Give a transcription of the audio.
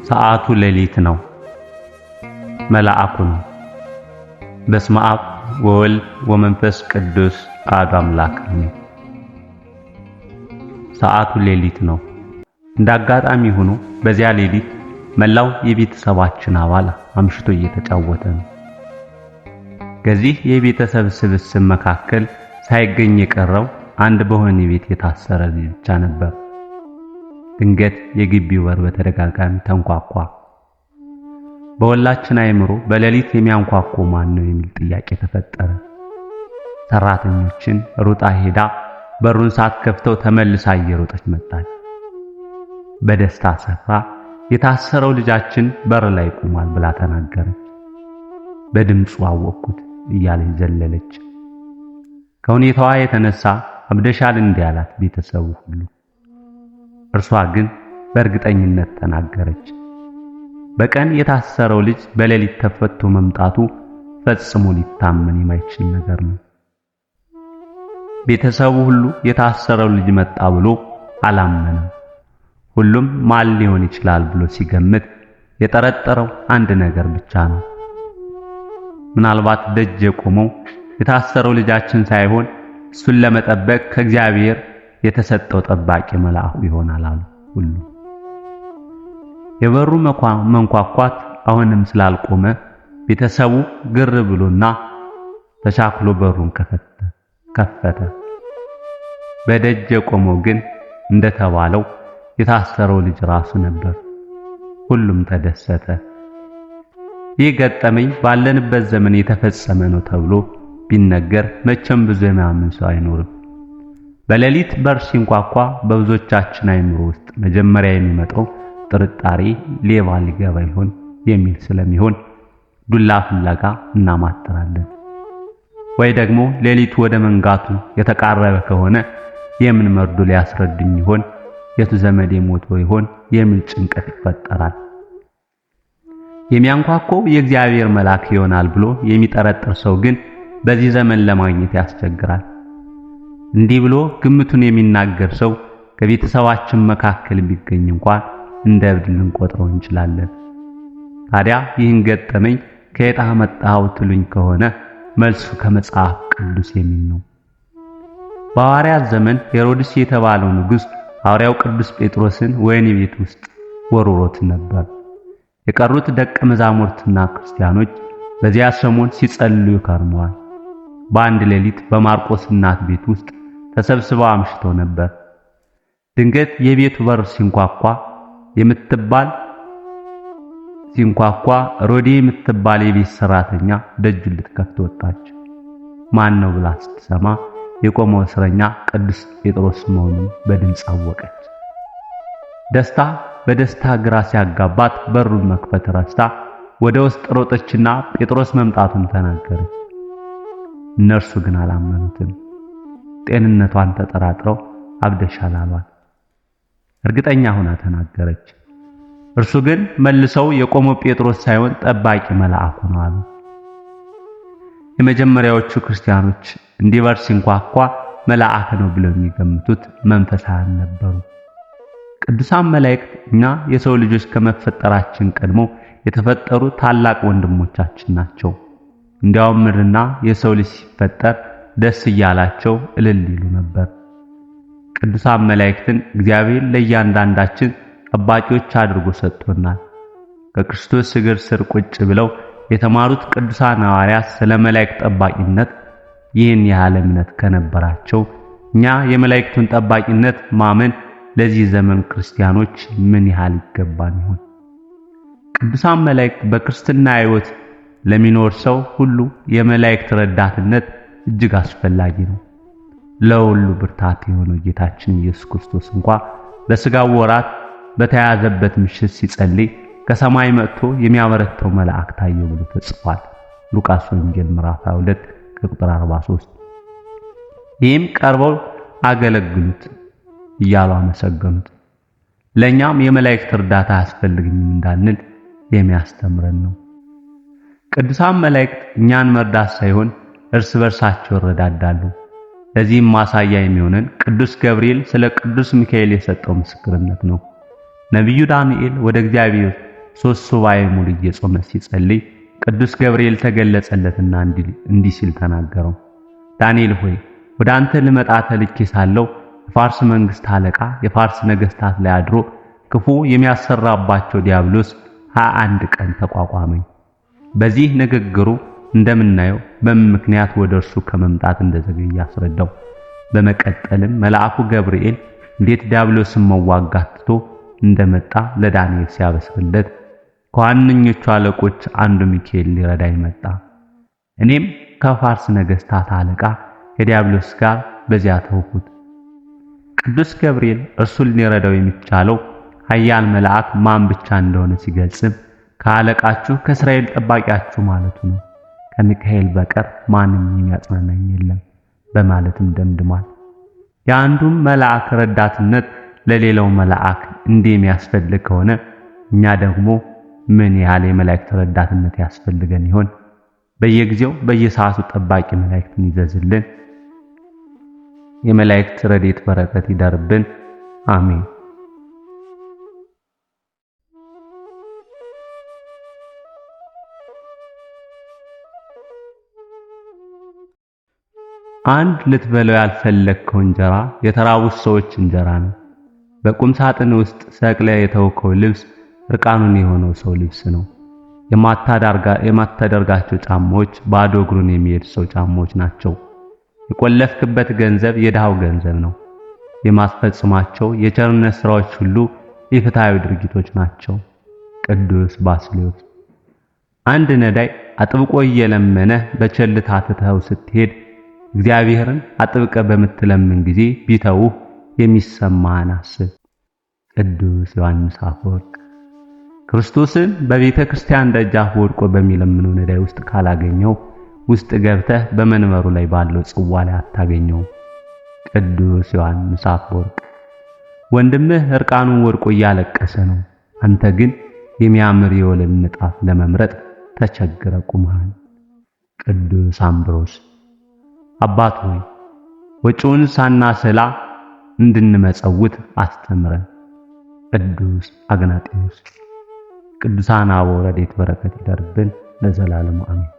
ሰዓቱ ሌሊት ነው። መልአኩ ነው። በስመ አብ ወወልድ ወመንፈስ ቅዱስ አሐዱ አምላክ አሜን። ሰዓቱ ሌሊት ነው። እንዳጋጣሚ ሆኖ በዚያ ሌሊት መላው የቤተሰባችን አባል አምሽቶ እየተጫወተ ነው። ከዚህ የቤተሰብ ስብስብ መካከል ሳይገኝ የቀረው አንድ በወህኒ ቤት የታሰረ ልጅ ብቻ ነበር። ድንገት የግቢው በር በተደጋጋሚ ተንኳኳ። በሁላችን አእምሮ በሌሊት የሚያንኳኳ ማን ነው የሚል ጥያቄ ተፈጠረ። ሰራተኞችን ሩጣ ሄዳ በሩን ሳትከፍተው ተመልሳ እየሮጠች መጣች። በደስታ ሰፍራ የታሰረው ልጃችን በር ላይ ቆሟል ብላ ተናገረች። በድምፁ አወቅኩት እያለች ዘለለች። ከሁኔታዋ የተነሳ አብደሻል እንዲህ አላት ቤተሰቡ ሁሉ። እርሷ ግን በእርግጠኝነት ተናገረች። በቀን የታሰረው ልጅ በሌሊት ተፈቶ መምጣቱ ፈጽሞ ሊታመን የማይችል ነገር ነው። ቤተሰቡ ሁሉ የታሰረው ልጅ መጣ ብሎ አላመነም። ሁሉም ማን ሊሆን ይችላል ብሎ ሲገምት የጠረጠረው አንድ ነገር ብቻ ነው። ምናልባት ደጅ የቆመው የታሰረው ልጃችን ሳይሆን እሱን ለመጠበቅ ከእግዚአብሔር የተሰጠው ጠባቂ መልአኩ ይሆናል አሉ ሁሉ። የበሩ መንኳኳት አሁንም ስላልቆመ ቤተሰቡ ግር ብሎና ተቻክሎ በሩን ከፈተ። በደጅ የቆመው ግን እንደተባለው የታሰረው ልጅ ራሱ ነበር። ሁሉም ተደሰተ። ይህ ገጠመኝ ባለንበት ዘመን የተፈጸመ ነው ተብሎ ቢነገር መቼም ብዙ የሚያምን ሰው አይኖርም። በሌሊት በር ሲንኳኳ በብዙዎቻችን አእምሮ ውስጥ መጀመሪያ የሚመጣው ጥርጣሬ ሌባ ሊገባ ይሆን የሚል ስለሚሆን ዱላ ፍለጋ እናማትራለን። ወይ ደግሞ ሌሊቱ ወደ መንጋቱ የተቃረበ ከሆነ የምን መርዶ ሊያስረድኝ ይሆን፣ የቱ ዘመዴ ሞቶ ይሆን የሚል ጭንቀት ይፈጠራል። የሚያንኳኳው የእግዚአብሔር መልአክ ይሆናል ብሎ የሚጠረጥር ሰው ግን በዚህ ዘመን ለማግኘት ያስቸግራል። እንዲህ ብሎ ግምቱን የሚናገር ሰው ከቤተሰባችን መካከል ቢገኝ እንኳን እንደ እብድ ልንቆጥረው እንችላለን። ታዲያ ይህን ገጠመኝ ከየት አመጣኸው ትሉኝ ከሆነ መልሱ ከመጽሐፍ ቅዱስ የሚል ነው። በሐዋርያት ዘመን ሄሮድስ የተባለው ንጉሥ ሐዋርያው ቅዱስ ጴጥሮስን ወህኒ ቤት ውስጥ ወርውሮት ነበር። የቀሩት ደቀ መዛሙርትና ክርስቲያኖች በዚያ ሰሞን ሲጸልዩ ከርመዋል። በአንድ ሌሊት በማርቆስ እናት ቤት ውስጥ ተሰብስበው አምሽተው ነበር። ድንገት የቤቱ በር ሲንኳኳ ሮዴ የምትባል የቤት ሰራተኛ ደጁን ልትከፍት ወጣች። ማን ነው ብላ ስትሰማ የቆመው እስረኛ ቅዱስ ጴጥሮስ መሆኑን በድምፅ አወቀች። ደስታ በደስታ ግራ ሲያጋባት በሩን መክፈት ረስታ ወደ ውስጥ ሮጠችና ጴጥሮስ መምጣቱን ተናገረች። እነርሱ ግን አላመኑትም። ጤንነቷን ተጠራጥረው አብደሻል አሏት። እርግጠኛ ሆና ተናገረች። እርሱ ግን መልሰው የቆመው ጴጥሮስ ሳይሆን ጠባቂ መልአኩ ነው አሉ። የመጀመሪያዎቹ ክርስቲያኖች እንዲህ በር ሲንኳኳ መልአክ ነው ብለው የሚገምቱት መንፈሳውያን ነበሩ። ቅዱሳን መላእክት እኛ የሰው ልጆች ከመፈጠራችን ቀድሞ የተፈጠሩ ታላቅ ወንድሞቻችን ናቸው። እንዲያውም ምድርና የሰው ልጅ ሲፈጠር ደስ እያላቸው እልል ይሉ ነበር። ቅዱሳን መላእክትን እግዚአብሔር ለእያንዳንዳችን ጠባቂዎች አድርጎ ሰጥቶናል። ከክርስቶስ እግር ስር ቁጭ ብለው የተማሩት ቅዱሳን ሐዋርያት ስለ መላእክት ጠባቂነት ይህን ያህል እምነት ከነበራቸው እኛ የመላእክቱን ጠባቂነት ማመን ለዚህ ዘመን ክርስቲያኖች ምን ያህል ይገባን ይሆን? ቅዱሳን መላእክት በክርስትና ሕይወት ለሚኖር ሰው ሁሉ የመላእክት ረዳትነት እጅግ አስፈላጊ ነው። ለሁሉ ብርታት የሆነው ጌታችን ኢየሱስ ክርስቶስ እንኳን በሥጋው ወራት በተያዘበት ምሽት ሲጸልይ ከሰማይ መጥቶ የሚያበረታው መልአክ ታየው ብሎ ተጽፏል። ሉቃስ ወንጌል ምዕራፍ 22 ከቁጥር 43። ይህም ቀርበው አገለግሉት እያሉ አመሰገኑት። ለኛም የመላእክት እርዳታ አያስፈልግኝም እንዳንል የሚያስተምረን ነው። ቅዱሳን መላእክት እኛን መርዳት ሳይሆን እርስ በርሳቸው ይረዳዳሉ። ለዚህም ማሳያ የሚሆነን ቅዱስ ገብርኤል ስለ ቅዱስ ሚካኤል የሰጠው ምስክርነት ነው። ነቢዩ ዳንኤል ወደ እግዚአብሔር 3 ሱባኤ ሙሉ እየጾመ ሲጸልይ ቅዱስ ገብርኤል ተገለጸለትና እንዲህ ሲል ተናገረው። ዳንኤል ሆይ ወደ አንተ ልመጣ ተልኬ ሳለሁ የፋርስ መንግስት አለቃ የፋርስ ነገስታት ላይ አድሮ ክፉ የሚያሰራባቸው ዲያብሎስ 21 ቀን ተቋቋመኝ። በዚህ ንግግሩ እንደምናየው በምን ምክንያት ወደ እርሱ ከመምጣት እንደዘገየ አስረዳው። በመቀጠልም መልአኩ ገብርኤል እንዴት ዲያብሎስን መዋጋት ትቶ እንደመጣ ለዳንኤል ሲያበስርለት ከዋነኞቹ አለቆች አንዱ ሚካኤል ሊረዳኝ መጣ። እኔም ከፋርስ ነገስታት አለቃ ከዲያብሎስ ጋር በዚያ ተውኩት። ቅዱስ ገብርኤል እርሱን ሊረዳው የሚቻለው ኃያል መልአክ ማን ብቻ እንደሆነ ሲገልጽም ከአለቃችሁ ከእስራኤል ጠባቂያችሁ ማለቱ ነው፣ ከሚካኤል በቀር ማንም የሚያጽናናኝ የለም በማለትም ደምድሟል። የአንዱም መልአክ ረዳትነት ለሌላው መልአክ እንደሚያስፈልግ ከሆነ እኛ ደግሞ ምን ያህል የመላእክት ረዳትነት ያስፈልገን ይሆን? በየጊዜው በየሰዓቱ ጠባቂ መላእክትን ይዘዝልን። የመላእክት ረድኤት በረከት ይደርብን። አሜን። አንድ ልትበለው ያልፈለግከው እንጀራ የተራቡት ሰዎች እንጀራ ነው። በቁም ሳጥን ውስጥ ሰቅለ የተውከው ልብስ እርቃኑን የሆነው ሰው ልብስ ነው። የማታደርጋቸው ጫማዎች ባዶ እግሩን የሚሄድ ሰው ጫማዎች ናቸው። የቆለፍክበት ገንዘብ የድሃው ገንዘብ ነው። የማስፈጽማቸው የቸርነት ስራዎች ሁሉ የፍትሃዊ ድርጊቶች ናቸው። ቅዱስ ባስልዮስ። አንድ ነዳይ አጥብቆ እየለመነ በቸልታ ትተኸው ስትሄድ እግዚአብሔርን አጥብቀ በምትለምን ጊዜ ቢተውህ የሚሰማህን አስብ። ቅዱስ ዮሐንስ አፈወርቅ። ክርስቶስን በቤተ ክርስቲያን ደጃፍ ወድቆ በሚለምነው ነዳይ ውስጥ ካላገኘው ውስጥ ገብተህ በመንበሩ ላይ ባለው ጽዋ ላይ አታገኘው። ቅዱስ ዮሐንስ አፈወርቅ። ወንድምህ እርቃኑን ወድቆ እያለቀሰ ነው፣ አንተ ግን የሚያምር የወለል ንጣፍ ለመምረጥ ተቸግረ ቁመሃል። ቅዱስ አምብሮስ። አባት ሆይ ወጪውን ሳናሰላ እንድንመጸውት አስተምረን። ቅዱስ አግናጢዮስ። ቅዱሳን አበው ረድኤት በረከት ይደርብን ለዘላለሙ አሜን።